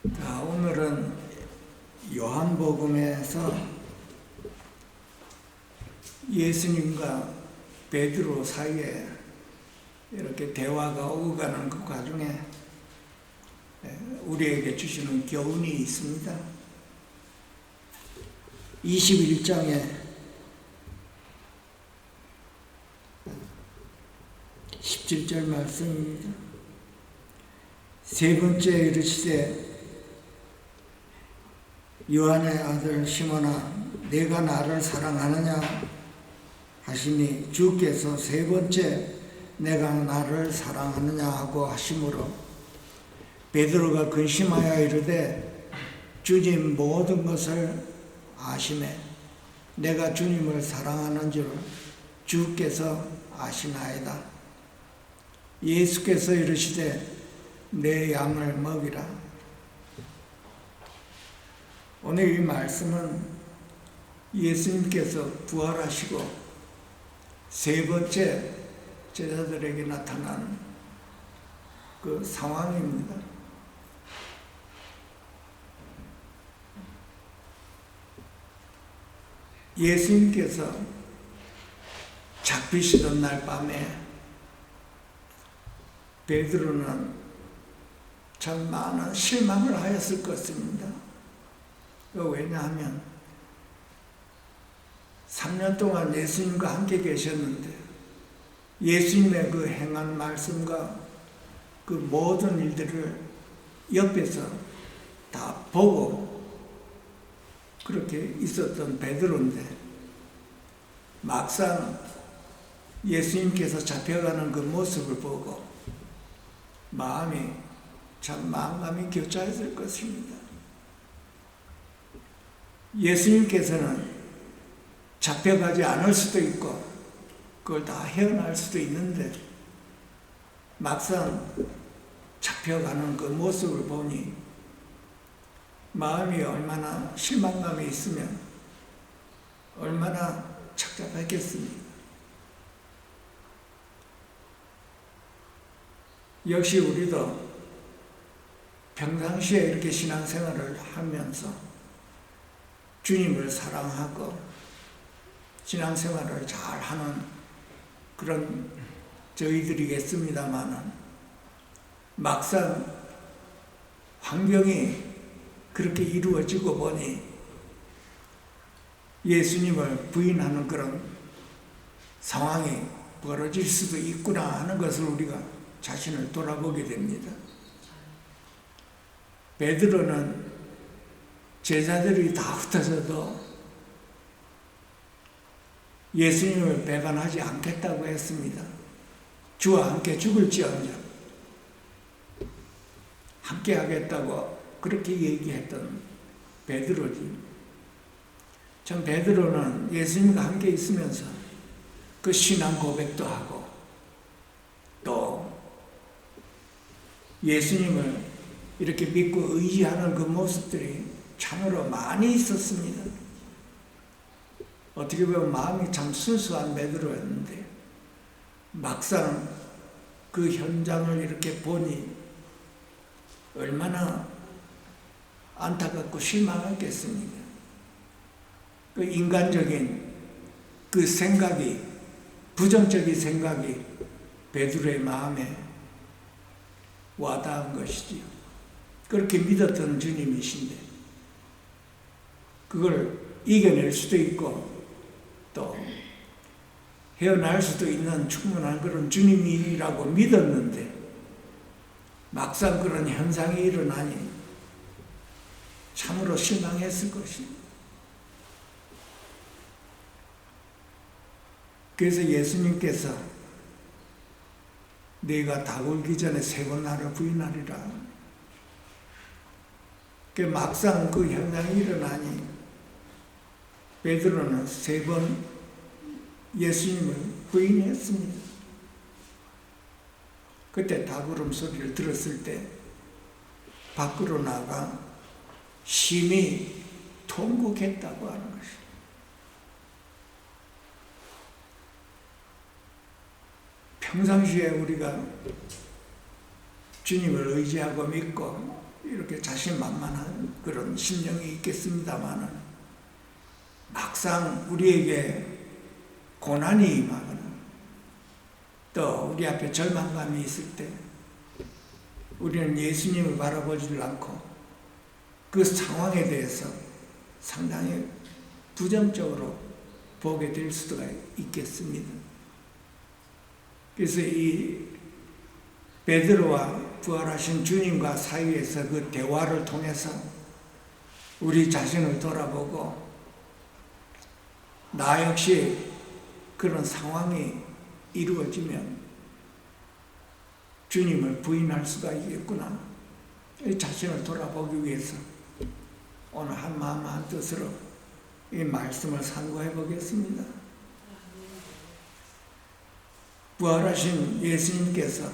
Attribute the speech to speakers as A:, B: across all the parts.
A: 자, 오늘은 요한복음에서 예수님과 베드로 사이에 이렇게 대화가 오고 가는 그 과정에 우리에게 주시는 교훈이 있습니다. 21장에 17절 말씀입니다. 세 번째 이르시되 요한의 아들 시몬아 내가 나를 사랑하느냐 하시니 주께서 세 번째 내가 나를 사랑하느냐 하고 하심으로 베드로가 근심하여 이르되 주님 모든 것을 아시매 내가 주님을 사랑하는 줄 주께서 아시나이다. 예수께서 이르시되 내 양을 먹이라. 오늘 이 말씀은 예수님께서 부활하시고 세 번째 제자들에게 나타난 그 상황입니다. 예수님께서 잡히시던 날 밤에 베드로는 참 많은 실망을 하였을 것입니다. 왜냐하면 3년 동안 예수님과 함께 계셨는데 예수님의 그 행한 말씀과 그 모든 일들을 옆에서 다 보고 그렇게 있었던 베드로인데 막상 예수님께서 잡혀가는 그 모습을 보고 마음이 참 마음감이 교차했을 것입니다. 예수님께서는 잡혀가지 않을 수도 있고 그걸 다 헤어날 수도 있는데 막상 잡혀가는 그 모습을 보니 마음이 얼마나 실망감이 있으면 얼마나 착잡했겠습니까? 역시 우리도 평상시에 이렇게 신앙생활을 하면서 주님을 사랑하고 신앙생활을 잘하는 그런 저희들이겠습니다마는 막상 환경이 그렇게 이루어지고 보니 예수님을 부인하는 그런 상황이 벌어질 수도 있구나 하는 것을 우리가 자신을 돌아보게 됩니다. 베드로는 제자들이 다 흩어져도 예수님을 배반하지 않겠다고 했습니다. 주와 함께 죽을지언정 함께 하겠다고 그렇게 얘기했던 베드로지. 전 베드로는 예수님과 함께 있으면서 그 신앙 고백도 하고 또 예수님을 이렇게 믿고 의지하는 그 모습들이 참으로 많이 있었습니다. 어떻게 보면 마음이 참 순수한 베드로였는데 막상 그 현장을 이렇게 보니 얼마나 안타깝고 실망했겠습니까? 그 인간적인 그 생각이 부정적인 생각이 베드로의 마음에 와닿은 것이지요. 그렇게 믿었던 주님이신데 그걸 이겨낼 수도 있고 또 헤어날 수도 있는 충분한 그런 주님이라고 믿었는데 막상 그런 현상이 일어나니 참으로 실망했을 것입니다. 그래서 예수님께서 네가 다 울기 전에 세 번 나를 부인하리라. 막상 그 현상이 일어나니 베드로는 세 번 예수님을 부인했습니다. 그때 다구름 소리를 들었을 때 밖으로 나가 심히 통곡했다고 하는 것입니다. 평상시에 우리가 주님을 의지하고 믿고 이렇게 자신만만한 그런 심령이 있겠습니다마는 막상 우리에게 고난이 임하거나 또 우리 앞에 절망감이 있을 때 우리는 예수님을 바라보지 않고 그 상황에 대해서 상당히 부정적으로 보게 될 수가 있겠습니다. 그래서 이 베드로와 부활하신 주님과 사이에서 그 대화를 통해서 우리 자신을 돌아보고 나 역시 그런 상황이 이루어지면 주님을 부인할 수가 있겠구나. 이 자신을 돌아보기 위해서 오늘 한 마음 한 뜻으로 이 말씀을 상고해 보겠습니다. 부활하신 예수님께서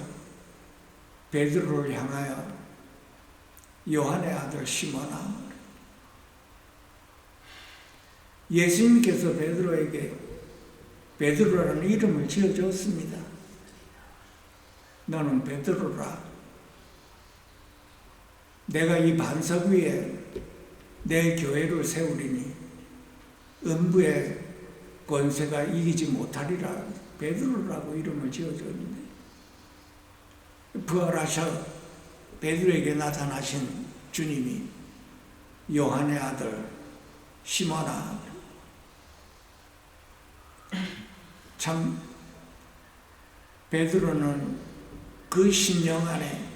A: 베드로를 향하여 요한의 아들 시몬아, 예수님께서 베드로에게 베드로라는 이름을 지어줬습니다. 너는 베드로라. 내가 이 반석 위에 내 교회를 세우리니 음부의 권세가 이기지 못하리라. 베드로라고 이름을 지어줬는데 부활하셔 베드로에게 나타나신 주님이 요한의 아들 시몬아, 참 베드로는 그 심령 안에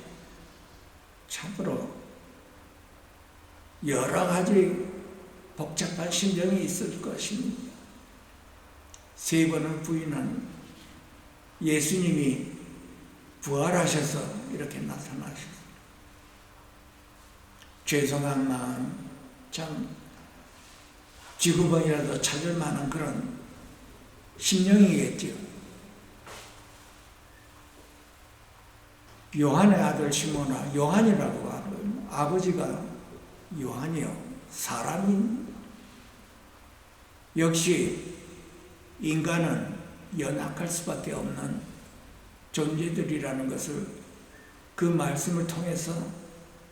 A: 참으로 여러 가지 복잡한 심정이 있을 것입니다. 세 번을 부인한 예수님이 부활하셔서 이렇게 나타나셨어요. 죄송한 마음, 참 지구본이라도 찾을 만한 그런 심령이겠죠. 요한의 아들 시몬아, 요한이라고 하는 아버지가 요한이요, 사람입니다. 역시 인간은 연약할 수밖에 없는 존재들이라는 것을 그 말씀을 통해서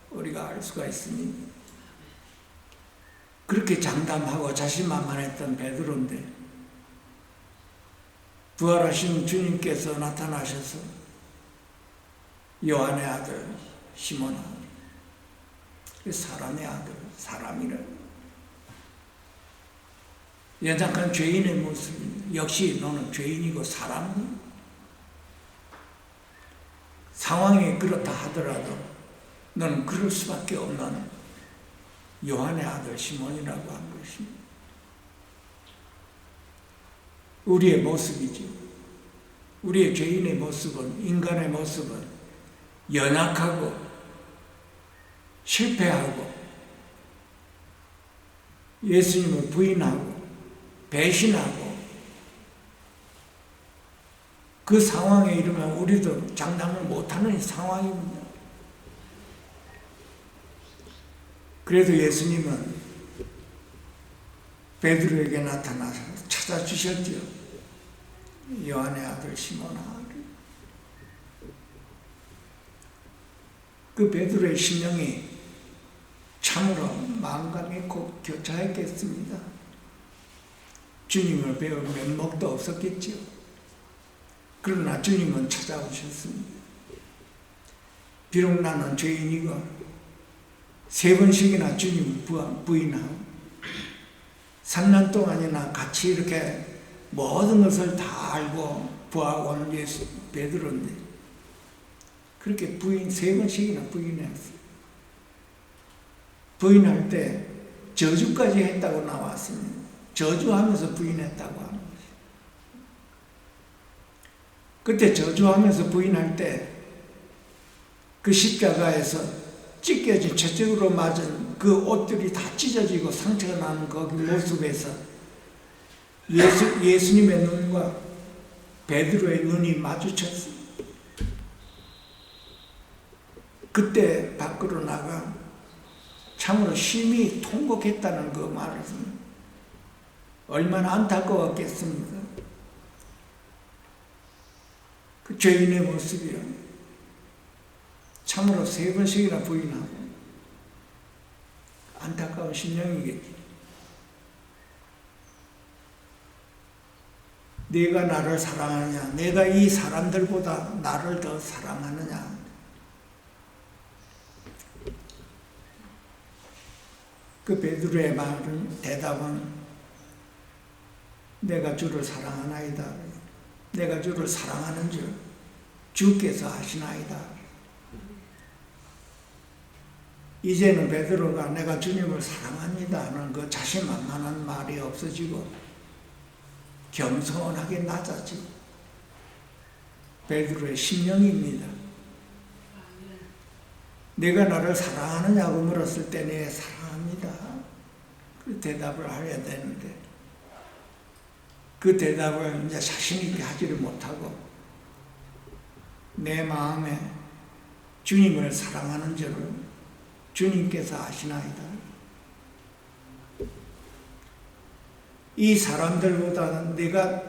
A: 우리가 알 수가 있습니다. 그렇게 장담하고 자신만만했던 베드로인데 부활하신 주님께서 나타나셔서 요한의 아들 시몬아, 사람의 아들, 사람이라 연약한 죄인의 모습입니다. 역시 너는 죄인이고 사람이다. 상황이 그렇다 하더라도 너는 그럴 수밖에 없는 요한의 아들 시몬이라고 한 것입니다. 우리의 모습이죠. 우리의 죄인의 모습은, 인간의 모습은 연약하고 실패하고 예수님을 부인하고 배신하고 그 상황에 이르면 우리도 장담을 못하는 상황입니다. 그래도 예수님은 베드로에게 나타나서 찾아주셨죠. 요한의 아들 시몬아. 그 베드로의 심령이 참으로 마음감이 곧 교차했겠습니다. 주님을 배울 면목도 없었겠죠. 그러나 주님은 찾아오셨습니다. 비록 나는 죄인이고 3번씩이나 주님을 부인하고 3년 동안이나 같이 이렇게 모든 것을 다 알고 부하고는 예수 베드로인데 그렇게 3번씩이나 부인했어요. 부인할 때 저주까지 했다고 나왔습니다. 저주하면서 부인했다고 하는 것이죠. 그때 저주하면서 부인할 때 그 십자가에서 찢겨진 채찍으로 맞은 그 옷들이 다 찢어지고 상처가 나는 그 모습에서 예수님의 눈과 베드로의 눈이 마주쳤어요. 그때 밖으로 나가 참으로 심히 통곡했다는 그 말을 얼마나 안타까웠겠습니까? 그 죄인의 모습이요. 참으로 3번씩이나 부인하고 놀라운 심령이겠지. 네가 나를 사랑하느냐? 내가 이 사람들보다 나를 더 사랑하느냐? 그 베드로의 말은, 대답은 내가 주를 사랑하나이다. 내가 주를 사랑하는 줄 주께서 아시나이다. 이제는 베드로가 내가 주님을 사랑합니다 하는 그 자신만만한 말이 없어지고 겸손하게 낮아지고 베드로의 심령입니다. 내가 나를 사랑하느냐고 물었을 때 네, 사랑합니다. 그 대답을 하려야 되는데 그 대답을 이제 자신있게 하지를 못하고 내 마음에 주님을 사랑하는 줄을 주님께서 아시나이다. 이 사람들보다는 내가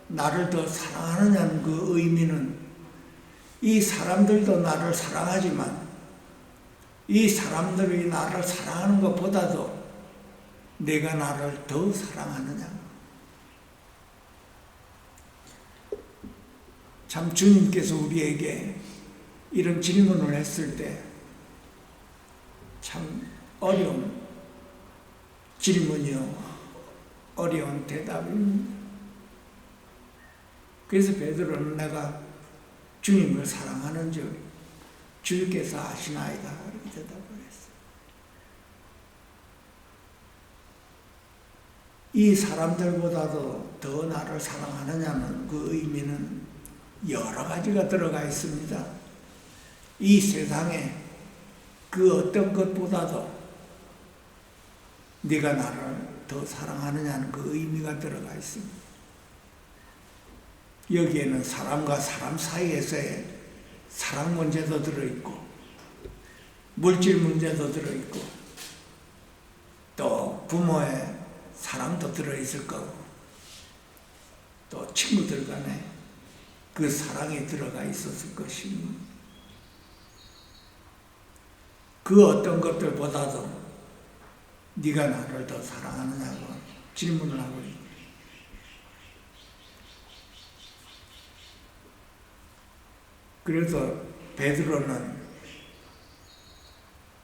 A: 나를 더 사랑하느냐는 그 의미는 이 사람들도 나를 사랑하지만 이 사람들이 나를 사랑하는 것보다도 내가 나를 더 사랑하느냐. 참 주님께서 우리에게 이런 질문을 했을 때 참 어려운 질문이요, 어려운 대답입니다. 그래서 베드로는 내가 주님을 사랑하는 줄 주께서 아시나이다 이렇게 대답을 했어요. 이 사람들보다도 더 나를 사랑하느냐는 그 의미는 여러 가지가 들어가 있습니다. 이 세상에 그 어떤 것보다도 네가 나를 더 사랑하느냐는 그 의미가 들어가 있습니다. 여기에는 사람과 사람 사이에서의 사랑 문제도 들어있고 물질 문제도 들어있고 또 부모의 사랑도 들어있을 거고 또 친구들 간에 그 사랑이 들어가 있었을 것입니다. 그 어떤 것들보다도 네가 나를 더 사랑하느냐고 질문을 하고 있습니다. 그래서 베드로는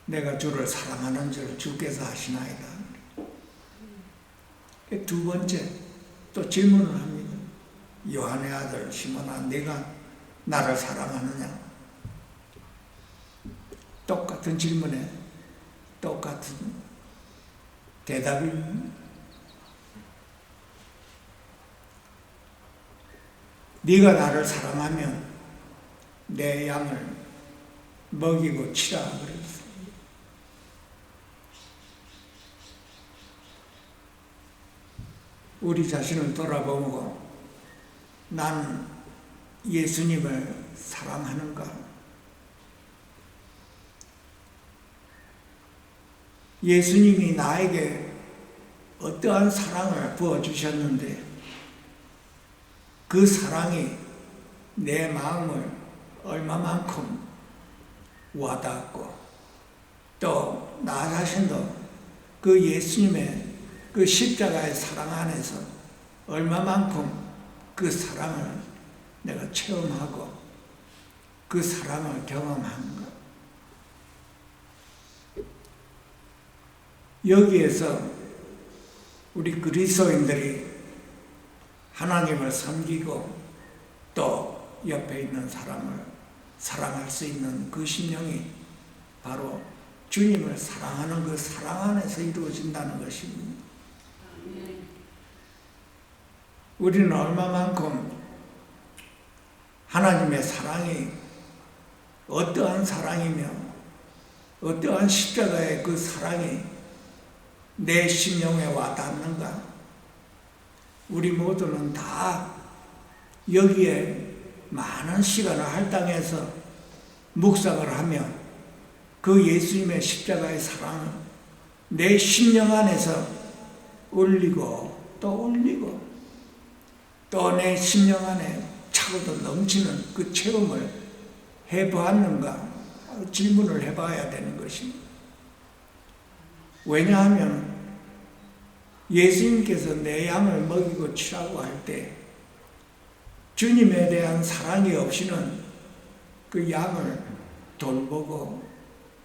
A: 내가 주를 사랑하는 줄 주께서 아시나이다. 두 번째 또 질문을 합니다. 요한의 아들 시몬아, 네가 나를 사랑하느냐? 똑같은 질문에 똑같은 대답입니다. 네가 나를 사랑하면 내 양을 먹이고 치라 그랬습니다. 우리 자신을 돌아보고 나는 예수님을 사랑하는가? 예수님이 나에게 어떠한 사랑을 부어주셨는데 그 사랑이 내 마음을 얼마만큼 와닿았고 또 나 자신도 그 예수님의 그 십자가의 사랑 안에서 얼마만큼 그 사랑을 내가 체험하고 그 사랑을 경험한가. 여기에서 우리 그리스도인들이 하나님을 섬기고 또 옆에 있는 사람을 사랑할 수 있는 그 심령이 바로 주님을 사랑하는 그 사랑 안에서 이루어진다는 것입니다. 우리는 얼마만큼 하나님의 사랑이 어떠한 사랑이며 어떠한 십자가의 그 사랑이 내 심령에 와닿는가? 우리 모두는 다 여기에 많은 시간을 할당해서 묵상을 하며 그 예수님의 십자가의 사랑을 내 심령 안에서 올리고 또 올리고 또 내 심령 안에 차고도 넘치는 그 체험을 해보았는가? 질문을 해봐야 되는 것입니다. 왜냐하면 예수님께서 내 양을 먹이고 치라고 할 때 주님에 대한 사랑이 없이는 그 양을 돌보고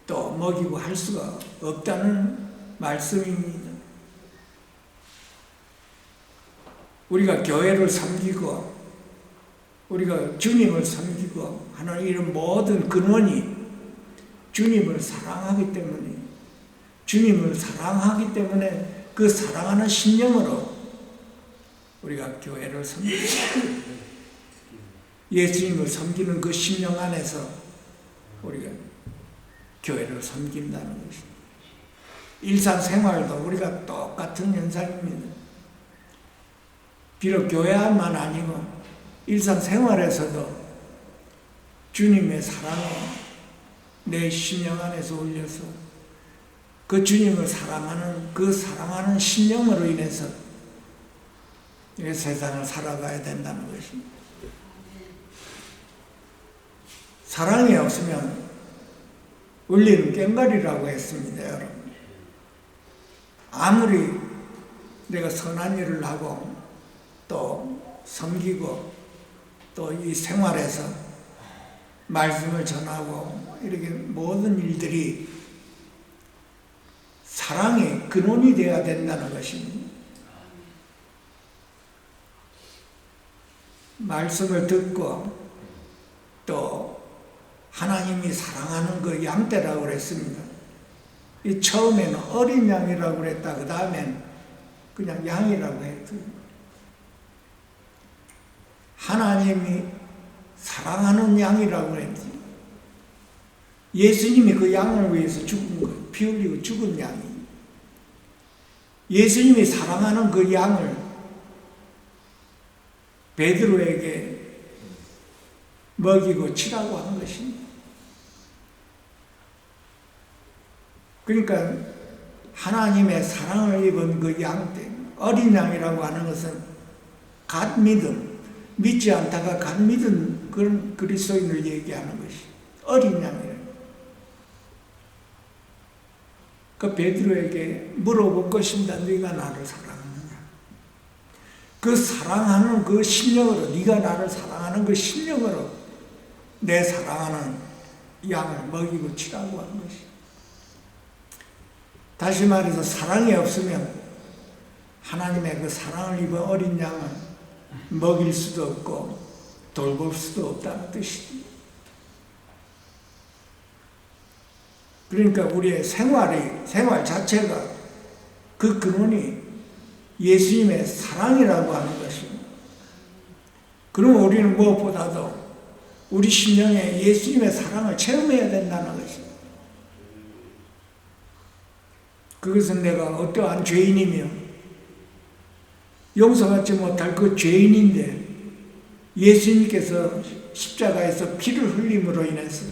A: 또 먹이고 할 수가 없다는 말씀입니다. 우리가 교회를 섬기고 우리가 주님을 섬기고 하는 이런 모든 근원이 주님을 사랑하기 때문에 그 사랑하는 심령으로 우리가 교회를 섬기고 예수님을 섬기는 그 심령 안에서 우리가 교회를 섬긴다는 것입니다. 일상생활도 우리가 똑같은 현상입니다. 비록 교회만 아니고 일상생활에서도 주님의 사랑이 내 심령 안에서 울려서 그 주님을 사랑하는 그 사랑하는 심령으로 인해서 이 세상을 살아가야 된다는 것입니다. 사랑이 없으면 울리는 꽹과리라고 했습니다, 여러분. 아무리 내가 선한 일을 하고 또 섬기고 또 이 생활에서 말씀을 전하고 이렇게 모든 일들이 사랑의 근원이 되어야 된다는 것입니다. 말씀을 듣고 또 하나님이 사랑하는 그 양떼라고 그랬습니다. 이 처음에는 어린 양이라고 그랬다. 그 다음엔 그냥 양이라고 했어요. 하나님이 사랑하는 양이라고 그랬지. 예수님이 그 양을 위해서 죽은 거예요. 피 흘리고 죽은 양이. 예수님이 사랑하는 그 양을 베드로에게 먹이고 치라고 한 것입니다. 그러니까 하나님의 사랑을 입은 그 양떼, 어린 양이라고 하는 것은 갓 믿음, 믿지 않다가 갓 믿은 그런 그리스도인을 얘기하는 것이 어린 양이에요. 그 베드로에게 물어볼 것입니다. 네가 나를 사랑하느냐? 그 사랑하는 그 심령으로, 네가 나를 사랑하는 그 심령으로 내 사랑하는 양을 먹이고 치라고 하는 것이. 다시 말해서 사랑이 없으면 하나님의 그 사랑을 입은 어린 양을 먹일 수도 없고 돌볼 수도 없다는 뜻입니다. 그러니까 우리의 생활 자체가 그 근원이 예수님의 사랑이라고 하는 것입니다. 그러면 우리는 무엇보다도 우리 심령에 예수님의 사랑을 체험해야 된다는 것입니다. 그것은 내가 어떠한 죄인이며 용서받지 못할 그 죄인인데 예수님께서 십자가에서 피를 흘림으로 인해서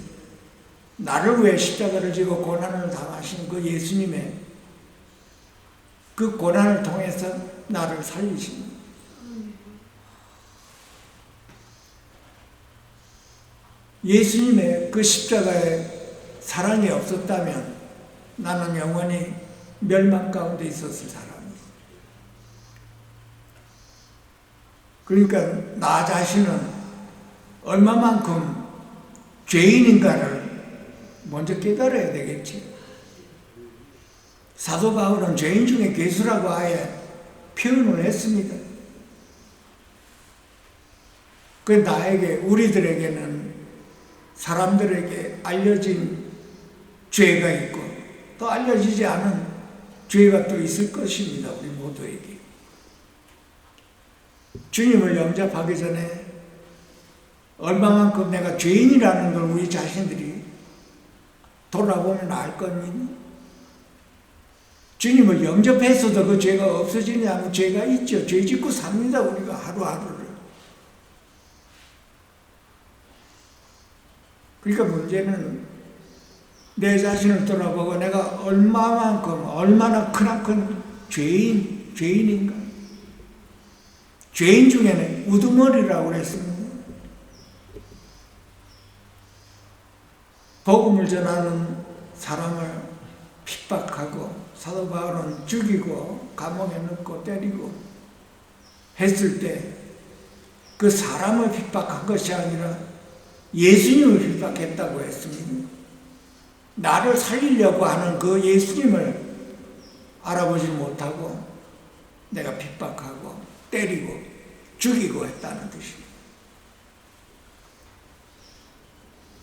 A: 나를 위해 십자가를 지고 고난을 당하신 그 예수님의 그 고난을 통해서 나를 살리십니다. 예수님의 그 십자가에 사랑이 없었다면 나는 영원히 멸망 가운데 있었을 사람입니다. 그러니까 나 자신은 얼마만큼 죄인인가를 먼저 깨달아야 되겠지. 사도 바울은 죄인 중에 괴수라고 아예 표현을 했습니다. 그 나에게, 우리들에게는 사람들에게 알려진 죄가 있고 또 알려지지 않은 죄가 또 있을 것입니다. 우리 모두에게. 주님을 영접하기 전에 얼마만큼 내가 죄인이라는 걸 우리 자신들이 돌아보면 알 겁니다. 주님을 영접해서도 그 죄가 없어지냐면 죄가 있죠. 죄 짓고 삽니다. 우리가 하루하루를. 그러니까 문제는 내 자신을 돌아보고 내가 얼마나 크나큰 죄인인가. 죄인 중에는 우두머리라고 그랬습니다. 복음을 전하는 사람을 핍박하고 사도 바울은 죽이고 감옥에 넣고 때리고 했을 때 그 사람을 핍박한 것이 아니라 예수님을 핍박했다고 했습니다. 나를 살리려고 하는 그 예수님을 알아보지 못하고 내가 핍박하고 때리고 죽이고 했다는 뜻입니다.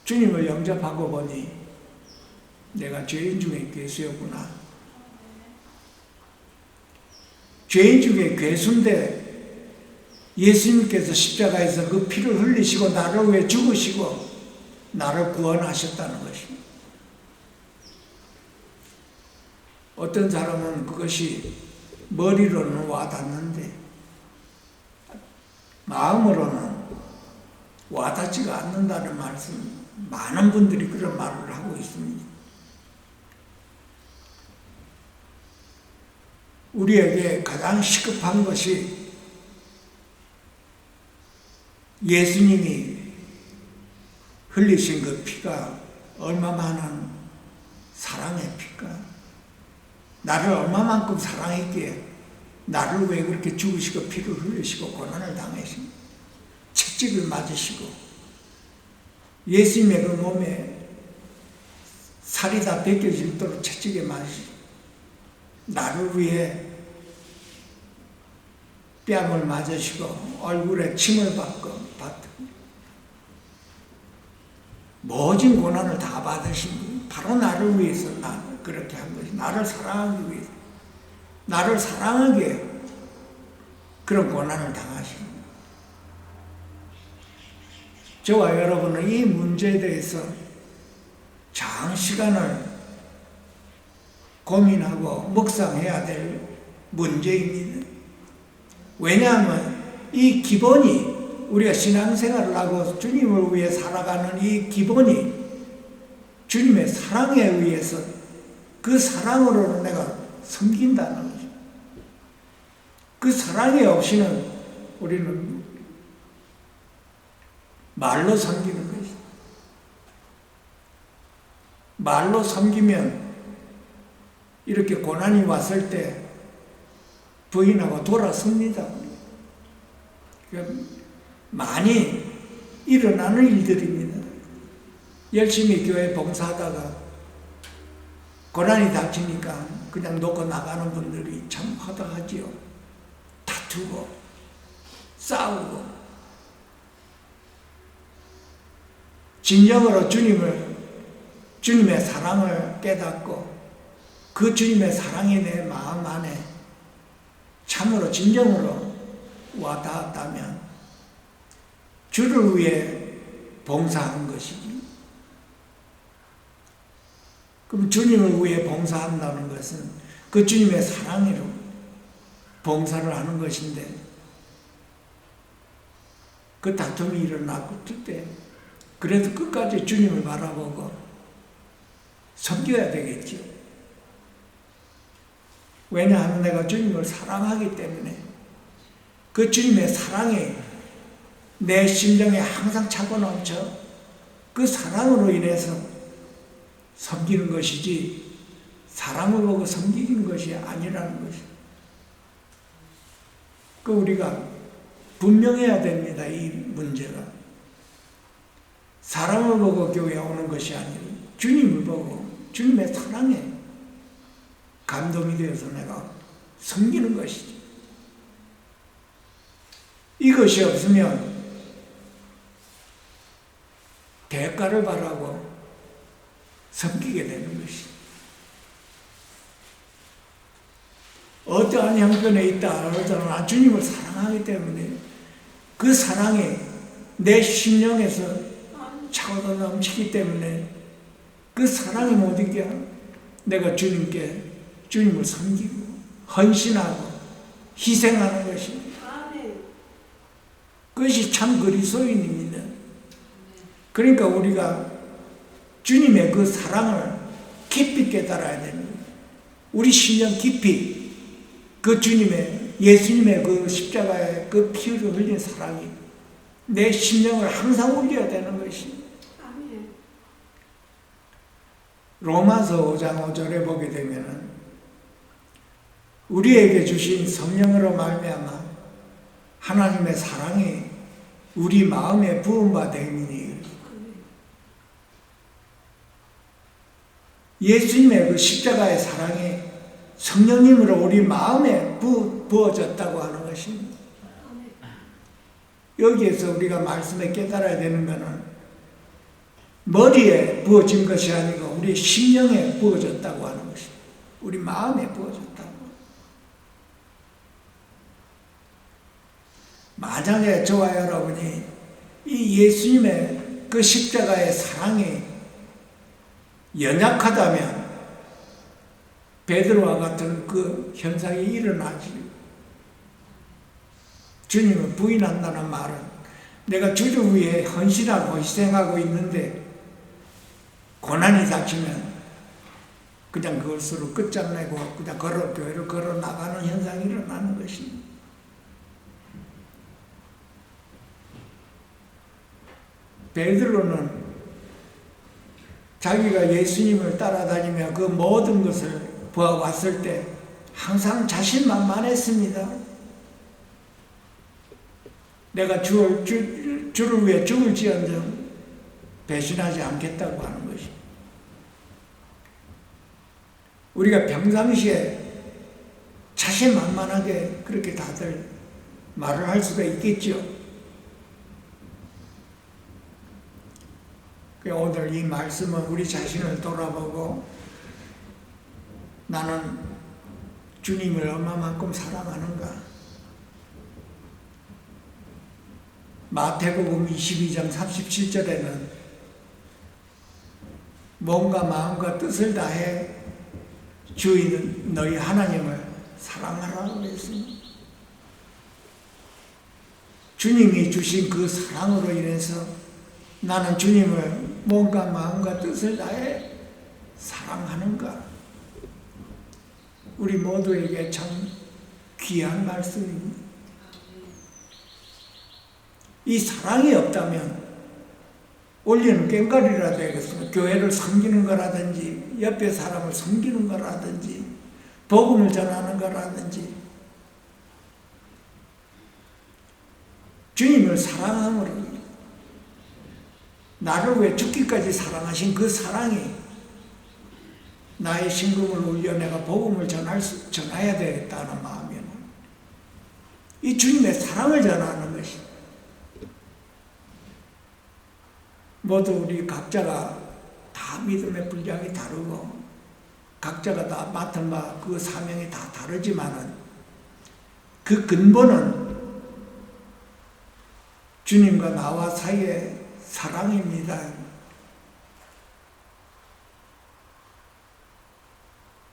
A: 주님을 영접하고 보니 내가 죄인 중에 괴수였구나. 죄인 중에 괴수인데 예수님께서 십자가에서 그 피를 흘리시고 나를 위해 죽으시고 나를 구원하셨다는 것입니다. 어떤 사람은 그것이 머리로는 와닿는데 마음으로는 와닿지가 않는다는 말씀, 많은 분들이 그런 말을 하고 있습니다. 우리에게 가장 시급한 것이 예수님이 흘리신 그 피가 얼마만한 사랑의 피가, 나를 얼마만큼 사랑했기에 나를 왜 그렇게 죽으시고 피를 흘리시고 고난을 당하시고 채찍을 맞으시고 예수님의 그 몸에 살이 다 벗겨질도록 채찍에 맞으시고 나를 위해 뺨을 맞으시고 얼굴에 침을 받고 모진 고난을 다 받으신 분, 바로 나를 위해서 나를 그렇게 한 것이, 나를 사랑하기 위해서, 나를 사랑하게 그런 고난을 당하신 분. 저와 여러분은 이 문제에 대해서 장시간을 고민하고 묵상해야 될 문제입니다. 왜냐하면 이 기본이, 우리가 신앙생활을 하고 주님을 위해 살아가는 이 기본이 주님의 사랑에 의해서 그 사랑으로는 내가 섬긴다는 거죠. 그 사랑이 없이는 우리는 말로 섬기는 것이죠. 말로 섬기면 이렇게 고난이 왔을 때 부인하고 돌아섭니다. 많이 일어나는 일들입니다. 열심히 교회 봉사하다가 고난이 닥치니까 그냥 놓고 나가는 분들이 참 허다하지요. 다투고 싸우고 진정으로 주님의 사랑을 깨닫고 그 주님의 사랑이 내 마음 안에 참으로 진정으로 와닿았다면 주를 위해 봉사한 것이지. 그럼 주님을 위해 봉사한다는 것은 그 주님의 사랑으로 봉사를 하는 것인데, 그 다툼이 일어나고 때 그래도 끝까지 주님을 바라보고 섬겨야 되겠죠. 왜냐하면 내가 주님을 사랑하기 때문에 그 주님의 사랑이 내 심정에 항상 차고 넘쳐 그 사랑으로 인해서 섬기는 것이지 사람을 보고 섬기는 것이 아니라는 것이죠. 그 우리가 분명해야 됩니다. 이 문제가 사람을 보고 교회에 오는 것이 아니라 주님을 보고 주님의 사랑에 감동이 되어서 내가 섬기는 것이죠. 이것이 없으면 대가를 바라고 섬기게 되는 것이죠. 어떠한 형편에 있다 하더라도 주님을 사랑하기 때문에 그 사랑이 내 심령에서 차고 넘치기 때문에 그 사랑이 못 이겨 내가 주님을 섬기고 헌신하고 희생하는 것입니다. 그것이 참 그리스도인입니다. 그러니까 우리가 주님의 그 사랑을 깊이 깨달아야 됩니다. 우리 심령 깊이 그 예수님의 그 십자가의 그 피를 흘린 사랑이 내 심령을 항상 울려야 되는 것입니다. 로마서 5장 5절에 보게 되면 우리에게 주신 성령으로 말미암아 하나님의 사랑이 우리 마음에 부은 바 되니 예수님의 그 십자가의 사랑이 성령님으로 우리 마음에 부어졌다고 하는 것입니다. 여기에서 우리가 말씀에 깨달아야 되는 것은 머리에 부어진 것이 아니고 우리 심령에 부어졌다고 하는 것입니다. 우리 마음에 부어졌다고. 만약에 저와 여러분이 이 예수님의 그 십자가의 사랑이 연약하다면 베드로와 같은 그 현상이 일어나지. 주님을 부인한다는 말은 내가 주를 위해 헌신하고 희생하고 있는데 고난이 닥치면 그냥 그것으로 끝장내고 그냥 교회를 걸어 나가는 현상이 일어나는 것입니다. 베드로는 자기가 예수님을 따라다니며 그 모든 것을 보아왔을 때 항상 자신만만했습니다. 내가 주를 위해 죽을지언정 배신하지 않겠다고 하는 것이. 우리가 평상시에 자신만만하게 그렇게 다들 말을 할 수가 있겠죠. 오늘 이 말씀은 우리 자신을 돌아보고 나는 주님을 얼마만큼 사랑하는가. 마태복음 22장 37절에는 몸과 마음과 뜻을 다해 주인 너희 하나님을 사랑하라고 했습니다. 주님이 주신 그 사랑으로 인해서 나는 주님을 몸과 마음과 뜻을 다해 사랑하는가? 우리 모두에게 참 귀한 말씀입니다. 이 사랑이 없다면 올리는 꽹과리라도 되겠습니다. 교회를 섬기는 거라든지 옆에 사람을 섬기는 거라든지 복음을 전하는 거라든지 주님을 사랑함으로 나를 위해 죽기까지 사랑하신 그 사랑이 나의 심금을 울려 내가 복음을 전해야 되겠다는 마음에는 이 주님의 사랑을 전하는 것이 모두 우리 각자가 다 믿음의 분량이 다르고 각자가 다 맡은 바 그 사명이 다 다르지만은 그 근본은 주님과 나와 사이의 사랑입니다.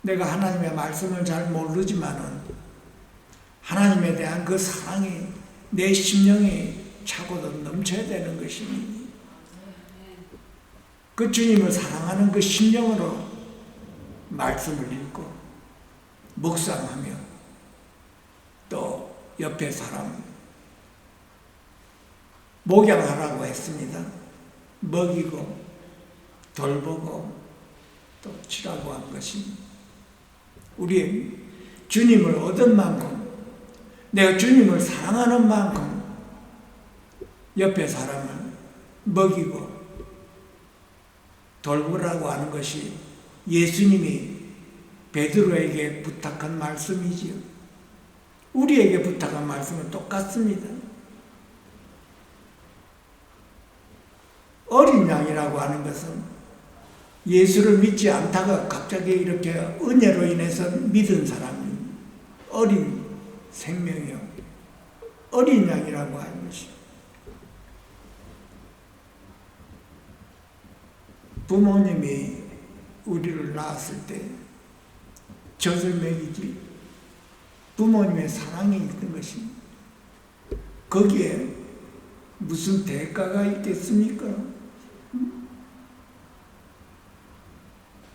A: 내가 하나님의 말씀을 잘 모르지만은 하나님에 대한 그 사랑이 내 심령이 차고도 넘쳐야 되는 것입니다. 그 주님을 사랑하는 그 심령으로 말씀을 읽고 묵상하며 또 옆에 사람 목양하라고 했습니다. 먹이고 돌보고 또 치라고 한 것입니다. 우리 주님을 얻은 만큼 내가 주님을 사랑하는 만큼 옆에 사람을 먹이고 돌보라고 하는 것이 예수님이 베드로에게 부탁한 말씀이지요. 우리에게 부탁한 말씀은 똑같습니다. 어린 양이라고 하는 것은 예수를 믿지 않다가 갑자기 이렇게 은혜로 인해서 믿은 사람입니다. 어린 생명이요. 어린 양이라고 하는 것입니다. 부모님이 우리를 낳았을 때 젖을 먹이지 부모님의 사랑이 있는 것입니다. 거기에 무슨 대가가 있겠습니까?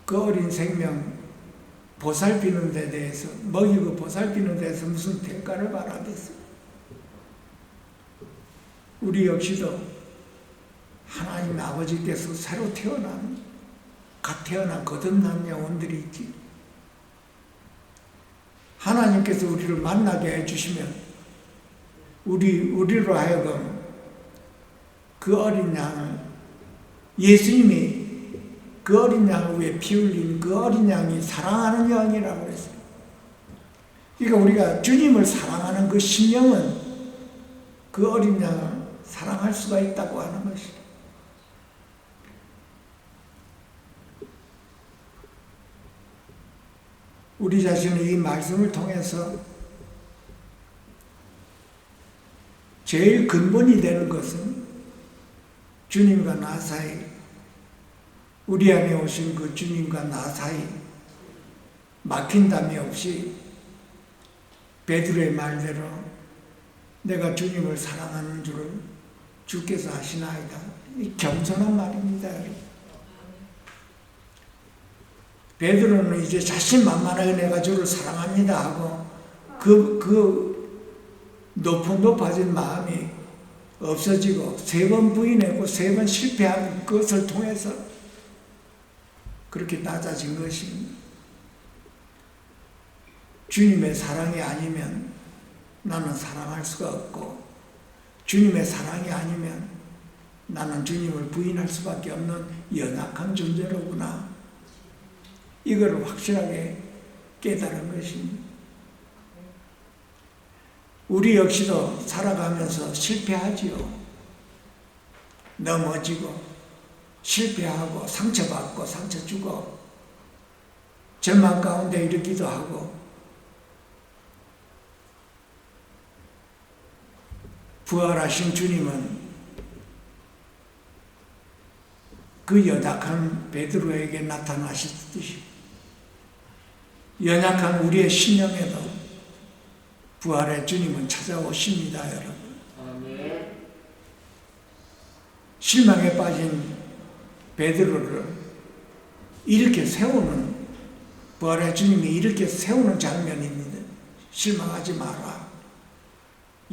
A: 그 어린 생명 보살피는 데 대해서 먹이고 보살피는 데 대해서 무슨 대가를 바라겠어요? 우리 역시도 하나님 아버지께서 새로 태어난 갓 태어난 거듭난 영혼들이 있지. 하나님께서 우리를 만나게 해주시면 우리로 하여금 그 어린 양을, 예수님이 그 어린 양을 위해 피 흘린 그 어린 양이 사랑하는 영이라고 그랬어요. 그러니까 우리가 주님을 사랑하는 그 심령은 그 어린 양을 사랑할 수가 있다고 하는 것이죠. 우리 자신의 이 말씀을 통해서 제일 근본이 되는 것은 주님과 나 사이, 우리 안에 오신 그 주님과 나 사이 막힌 담이 없이 베드로의 말대로 내가 주님을 사랑하는 줄을 주께서 아시나이다. 이 겸손한 말입니다, 여러분. 베드로는 이제 자신만만하게 내가 주를 사랑합니다 하고 그 높아진 마음이 없어지고 3번 부인했고 3번 실패한 것을 통해서 그렇게 낮아진 것입니다. 주님의 사랑이 아니면 나는 사랑할 수가 없고, 주님의 사랑이 아니면 나는 주님을 부인할 수밖에 없는 연약한 존재로구나. 이걸 확실하게 깨달은 것입니다. 우리 역시도 살아가면서 실패하지요. 넘어지고 실패하고 상처받고 상처 주고 절망 가운데 이르기도 하고 부활하신 주님은 그 연약한 베드로에게 나타나셨듯이 연약한 우리의 심령에도 부활의 주님은 찾아오십니다, 여러분. 아멘. 실망에 빠진 베드로를 이렇게 세우는, 부활의 주님이 이렇게 세우는 장면입니다. 실망하지 마라.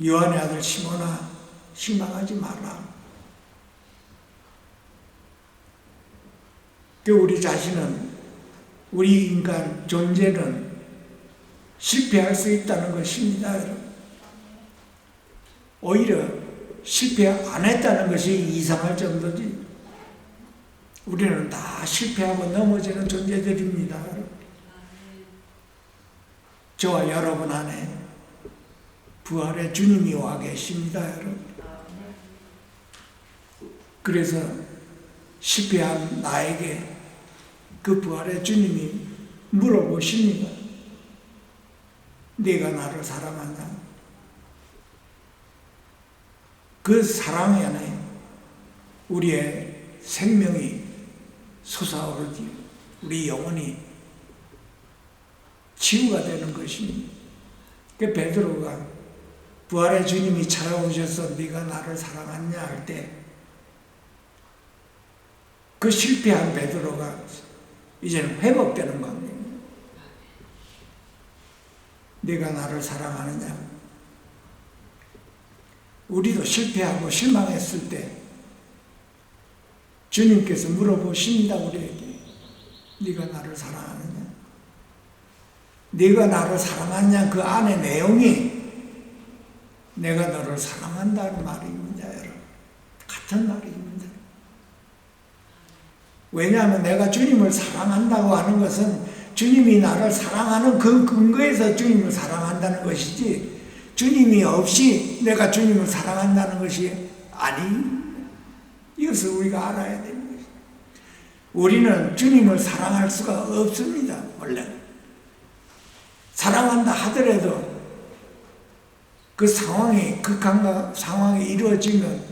A: 요한의 아들 시몬아, 실망하지 마라. 우리 자신은, 우리 인간 존재는 실패할 수 있다는 것입니다, 여러분. 오히려 실패 안 했다는 것이 이상할 정도지. 우리는 다 실패하고 넘어지는 존재들입니다, 여러분. 저와 여러분 안에 부활의 주님이 와 계십니다, 여러분. 그래서 실패한 나에게 그 부활의 주님이 물어보십니다. 네가 나를 사랑하냐? 그 사랑 안에 우리의 생명이 솟아오르지, 우리 영혼이 치유가 되는 것입니다. 그 베드로가 부활의 주님이 찾아오셔서 네가 나를 사랑하냐 할 때 그 실패한 베드로가 이제는 회복되는 겁니다. 네가 나를 사랑하느냐? 우리도 실패하고 실망했을 때 주님께서 물어보십니다, 우리에게. 네가 나를 사랑하느냐? 네가 나를 사랑하냐? 그 안의 내용이 내가 너를 사랑한다는 말입니다, 여러분. 같은 말입니다. 왜냐하면 내가 주님을 사랑한다고 하는 것은 주님이 나를 사랑하는 그 근거에서 주님을 사랑한다는 것이지, 주님이 없이 내가 주님을 사랑한다는 것이 아닙니다. 이것을 우리가 알아야 되는 것입니다. 우리는 주님을 사랑할 수가 없습니다, 원래. 사랑한다 하더라도 그 상황이, 극한 상황이 이루어지면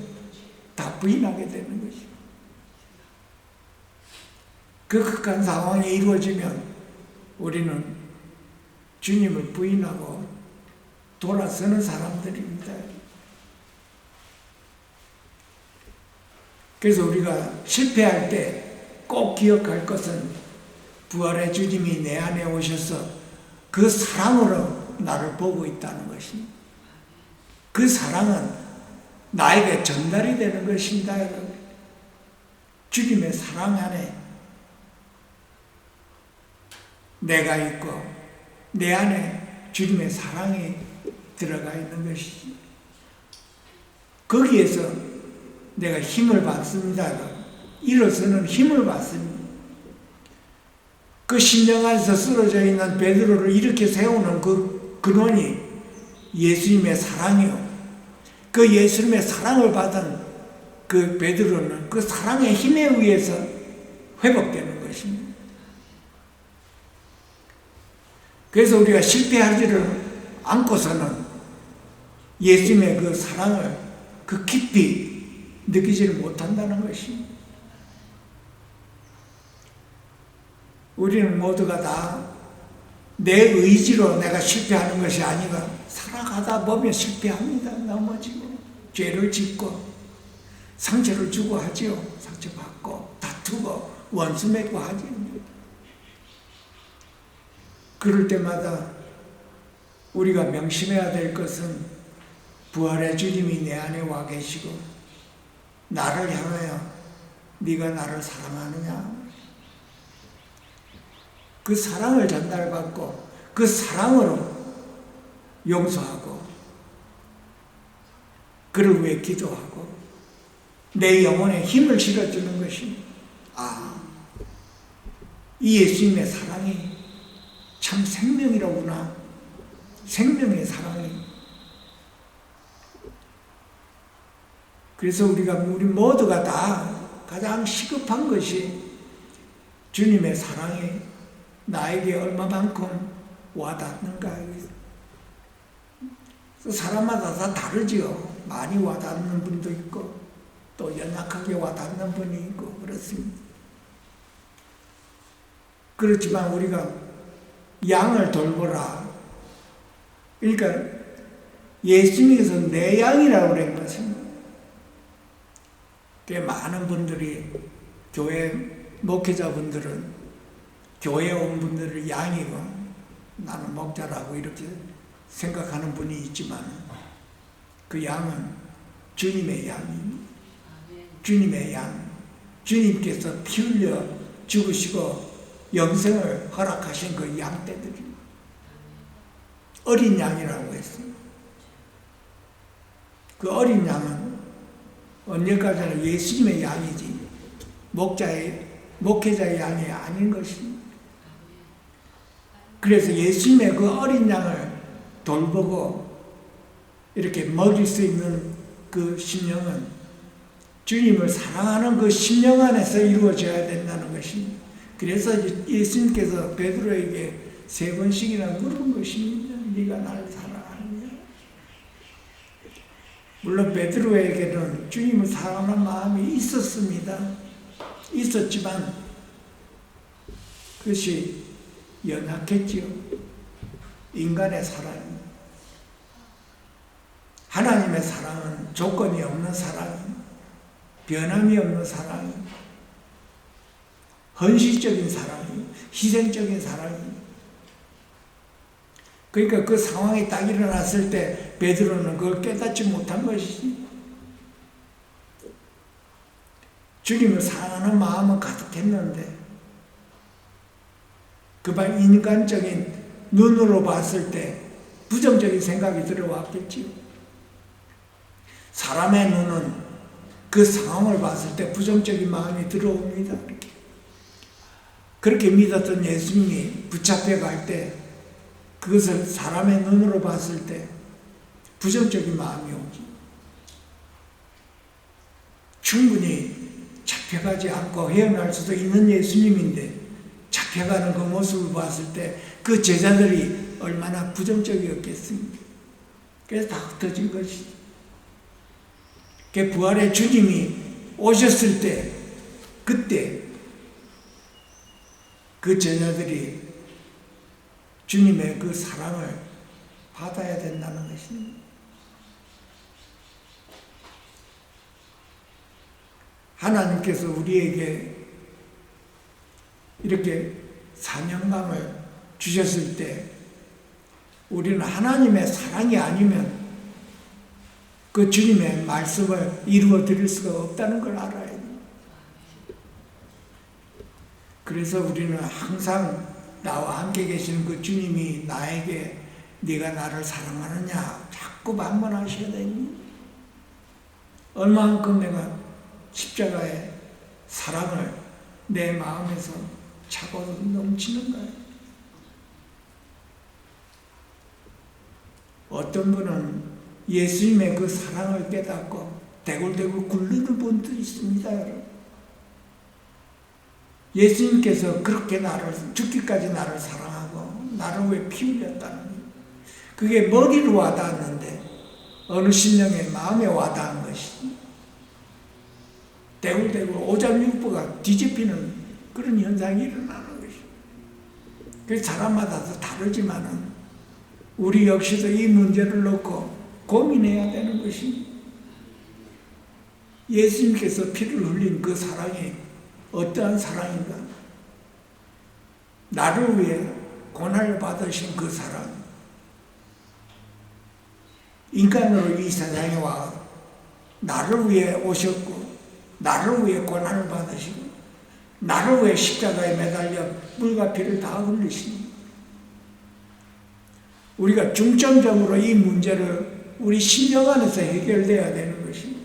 A: 다 부인하게 되는 것입니다. 그 극한 상황이 이루어지면 우리는 주님을 부인하고 돌아서는 사람들입니다. 그래서 우리가 실패할 때 꼭 기억할 것은 부활의 주님이 내 안에 오셔서 그 사랑으로 나를 보고 있다는 것입니다. 그 사랑은 나에게 전달이 되는 것입니다, 여러분. 주님의 사랑 안에 내가 있고 내 안에 주님의 사랑이 들어가 있는 것이지. 거기에서 내가 힘을 받습니다. 일어서는 힘을 받습니다. 그 심령 안에서 쓰러져 있는 베드로를 이렇게 세우는 그 근원이 예수님의 사랑이요. 그 예수님의 사랑을 받은 그 베드로는 그 사랑의 힘에 의해서 회복되는 것입니다. 그래서 우리가 실패하지를 않고서는 예수님의 그 사랑을 그 깊이 느끼지를 못한다는 것입니다. 우리는 모두가 다 내 의지로 내가 실패하는 것이 아니라 살아가다 보면 실패합니다. 넘어지고 죄를 짓고 상처를 주고 하지요. 상처받고 다투고 원수 맺고 하지요. 그럴 때마다 우리가 명심해야 될 것은 부활의 주님이 내 안에 와 계시고 나를 향하여 네가 나를 사랑하느냐, 그 사랑을 전달받고 그 사랑으로 용서하고 그를 위해 기도하고 내 영혼에 힘을 실어주는 것입니다. 이 예수님의 사랑이 참 생명이로구나. 생명의 사랑이. 그래서 우리 모두가 다 가장 시급한 것이 주님의 사랑이 나에게 얼마만큼 와닿는가. 사람마다 다 다르지요. 많이 와닿는 분도 있고 또 연약하게 와닿는 분이 있고 그렇습니다. 그렇지만 우리가 양을 돌보라. 그러니까 예수님께서 내 양이라고 그런 것입니다. 많은 분들이 교회 목회자분들은 교회에 온 분들을 양이고 나는 목자라고 이렇게 생각하는 분이 있지만 그 양은 주님의 양입니다. 주님의 양. 주님께서 피 흘려 죽으시고 영생을 허락하신 그 양떼들입니다. 어린 양이라고 했습니다. 그 어린 양은 언제까지나 예수님의 양이지 목회자의 양이 아닌 것입니다. 그래서 예수님의 그 어린 양을 돌보고 이렇게 먹일 수 있는 그 심령은 주님을 사랑하는 그 심령 안에서 이루어져야 된다는 것입니다. 그래서 예수님께서 베드로에게 3번씩이나 물은 것입니다. 네가 나를 사랑하느냐. 물론 베드로에게는 주님을 사랑하는 마음이 있었습니다. 있었지만 그것이 연약했지요. 인간의 사랑입니다. 하나님의 사랑은 조건이 없는 사랑입니다. 변함이 없는 사랑입니다. 헌신적인 사랑입니다. 희생적인 사랑입니다. 그러니까 그 상황이 딱 일어났을 때 베드로는 그걸 깨닫지 못한 것이지. 주님을 사랑하는 마음은 가득했는데 그만 인간적인 눈으로 봤을 때 부정적인 생각이 들어왔겠지요. 사람의 눈은 그 상황을 봤을 때 부정적인 마음이 들어옵니다. 그렇게 믿었던 예수님이 붙잡혀 갈 때 그것을 사람의 눈으로 봤을 때 부정적인 마음이 오지. 충분히 잡혀가지 않고 헤어날 수도 있는 예수님인데 잡혀가는 그 모습을 봤을 때 그 제자들이 얼마나 부정적이었겠습니까? 그래서 다 흩어진 것이죠. 그 부활의 주님이 오셨을 때 그때 그 제자들이 주님의 그 사랑을 받아야 된다는 것입니다. 하나님께서 우리에게 이렇게 사명감을 주셨을 때 우리는 하나님의 사랑이 아니면 그 주님의 말씀을 이루어 드릴 수가 없다는 걸 알아야 돼요. 그래서 우리는 항상 나와 함께 계시는 그 주님이 나에게 네가 나를 사랑하느냐 자꾸 반문하셔야 되니 얼마만큼 내가 십자가의 사랑을 내 마음에서 차고 넘치는가요? 어떤 분은 예수님의 그 사랑을 깨닫고 대굴대굴 굴르는 분도 있습니다. 여러분. 예수님께서 그렇게 나를 죽기까지 나를 사랑하고 나를 위해 피 흘렸다는 것. 그게 머리로 와닿았는데 어느 심령의 마음에 와닿은 것이 대굴대굴 오장육부가 뒤집히는 그런 현상이 일어나는 것이죠. 그래서 사람마다 다 다르지만은 우리 역시도 이 문제를 놓고 고민해야 되는 것이 예수님께서 피를 흘린 그 사랑이 어떠한 사랑인가? 나를 위해 고난을 받으신 그 사랑. 인간으로 이 세상에 와 나를 위해 오셨고 나를 위해 고난을 받으시고 나를 위해 십자가에 매달려 물과 피를 다 흘리시니 우리가 중점적으로 이 문제를 우리 심령 안에서 해결돼야 되는 것입니다.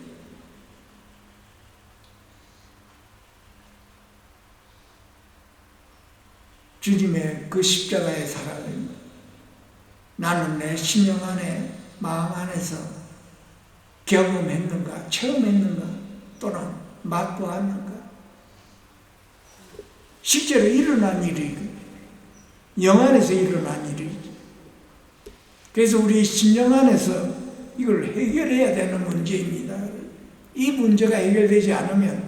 A: 주님의 그 십자가의 사랑을 나는 내 심령 안에 마음 안에서 경험했는가 체험했는가 또는 맛보았는가 실제로 일어난 일이 영 안에서 일어난 일이 그래서 우리 심령 안에서 이걸 해결해야 되는 문제입니다. 이 문제가 해결되지 않으면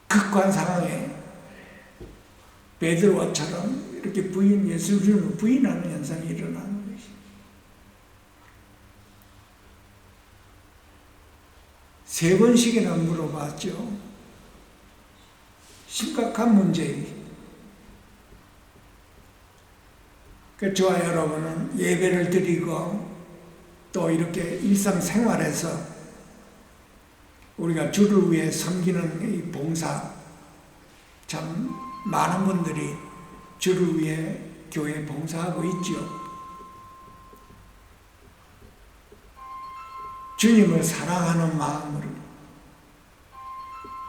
A: 극한 상황에 베드로처럼 이렇게 예수를 부인하는 현상이 일어나는 것이죠. 세 번씩이나 물어봤죠. 심각한 문제입니다. 저와 여러분은 예배를 드리고 또 이렇게 일상생활에서 우리가 주를 위해 섬기는 이 봉사 참 많은 분들이 주를 위해 교회에 봉사하고 있죠. 주님을 사랑하는 마음으로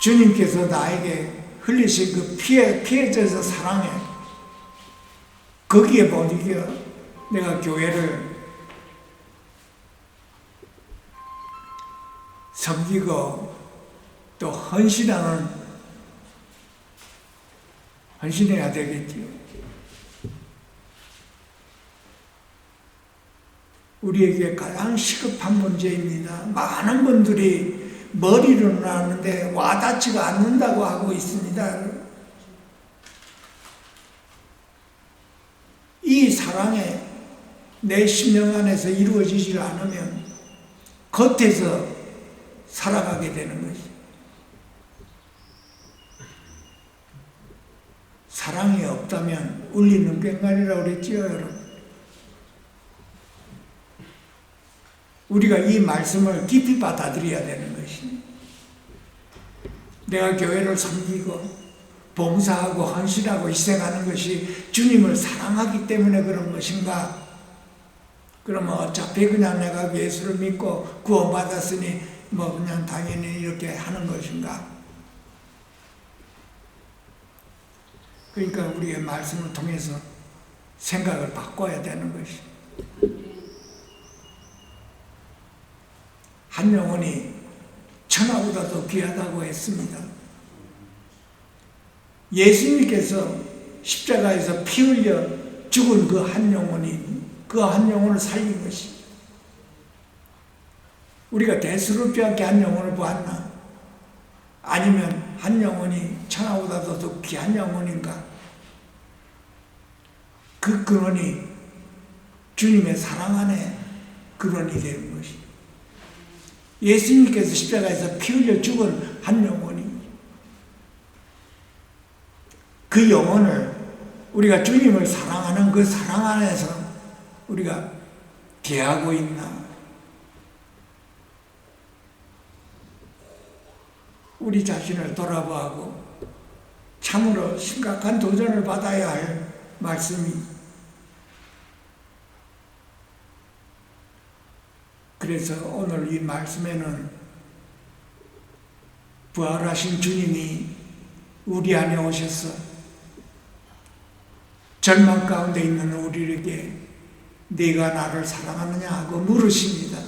A: 주님께서 나에게 흘리신 그 피에 젖어 사랑해 거기에 못 이겨 내가 교회를 섬기고 또 헌신해야 되겠지요. 우리에게 가장 시급한 문제입니다. 많은 분들이 머리로는 아는데 와닿지가 않는다고 하고 있습니다. 이 사랑이 내 심령 안에서 이루어지지 않으면 겉에서 살아가게 되는 것이. 사랑이 없다면 울리는 꽹과리라고 그랬지요, 여러분. 우리가 이 말씀을 깊이 받아들여야 되는 것이. 내가 교회를 섬기고 봉사하고 헌신하고 희생하는 것이 주님을 사랑하기 때문에 그런 것인가? 그러면 어차피 그냥 내가 예수를 믿고 구원받았으니 뭐 그냥 당연히 이렇게 하는 것인가? 그러니까 우리의 말씀을 통해서 생각을 바꿔야 되는 것이. 한 영혼이 천하보다도 귀하다고 했습니다. 예수님께서 십자가에서 피 흘려 죽은 그 한 영혼이 그 한 영혼을 살린 것이. 우리가 대수롭지 않게 한 영혼을 보았나? 아니면 한 영혼이 천하보다도 더 귀한 영혼인가? 그 근원이 주님의 사랑 안에 근원이 되는 것이. 예수님께서 십자가에서 피 흘려 죽은 한 영혼이 그 영혼을 우리가 주님을 사랑하는 그 사랑 안에서 우리가 대하고 있나? 우리 자신을 돌아보고 참으로 심각한 도전을 받아야 할 말씀이. 그래서 오늘 이 말씀에는 부활하신 주님이 우리 안에 오셔서 절망 가운데 있는 우리에게 네가 나를 사랑하느냐 하고 물으십니다.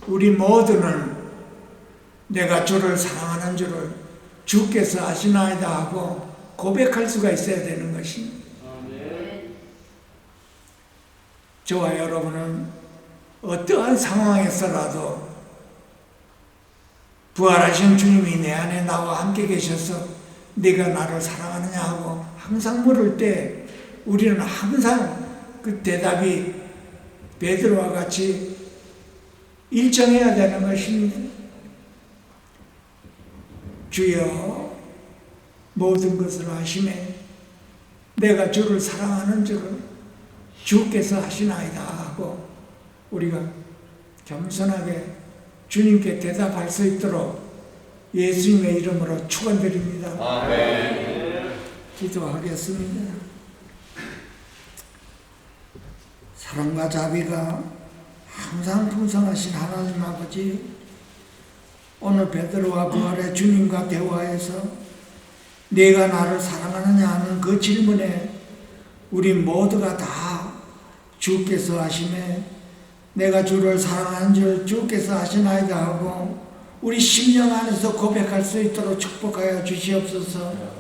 A: 우리 모두는 내가 주를 사랑하는 줄을 주께서 아시나이다 하고 고백할 수가 있어야 되는 것입니다. 저와 여러분은 어떠한 상황에서라도 부활하신 주님이 내 안에 나와 함께 계셔서 네가 나를 사랑하느냐 하고 항상 물을 때 우리는 항상 그 대답이 베드로와 같이 일정해야 되는 것입니다. 주여 모든 것을 하심에 내가 주를 사랑하는 줄을 주께서 하시나이다 하고 우리가 겸손하게 주님께 대답할 수 있도록 예수님의 이름으로 축원드립니다. 아멘. 기도하겠습니다. 사랑과 자비가 항상 풍성하신 하나님 아버지, 오늘 베드로와 부활의 주님과 대화에서 네가 나를 사랑하느냐 하는 그 질문에 우리 모두가 다 주께서 하시네, 내가 주를 사랑하는 줄 주께서 하시나이다 하고 우리 심령 안에서 고백할 수 있도록 축복하여 주시옵소서.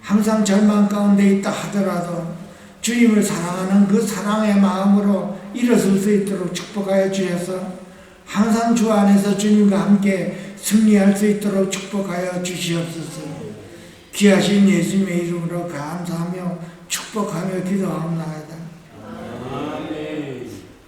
A: 항상 절망 가운데 있다 하더라도 주님을 사랑하는 그 사랑의 마음으로 일어설 수 있도록 축복하여 주셔서 항상 주 안에서 주님과 함께 승리할 수 있도록 축복하여 주시옵소서. 귀하신 예수님의 이름으로 감사하며 축복하며 기도합니다.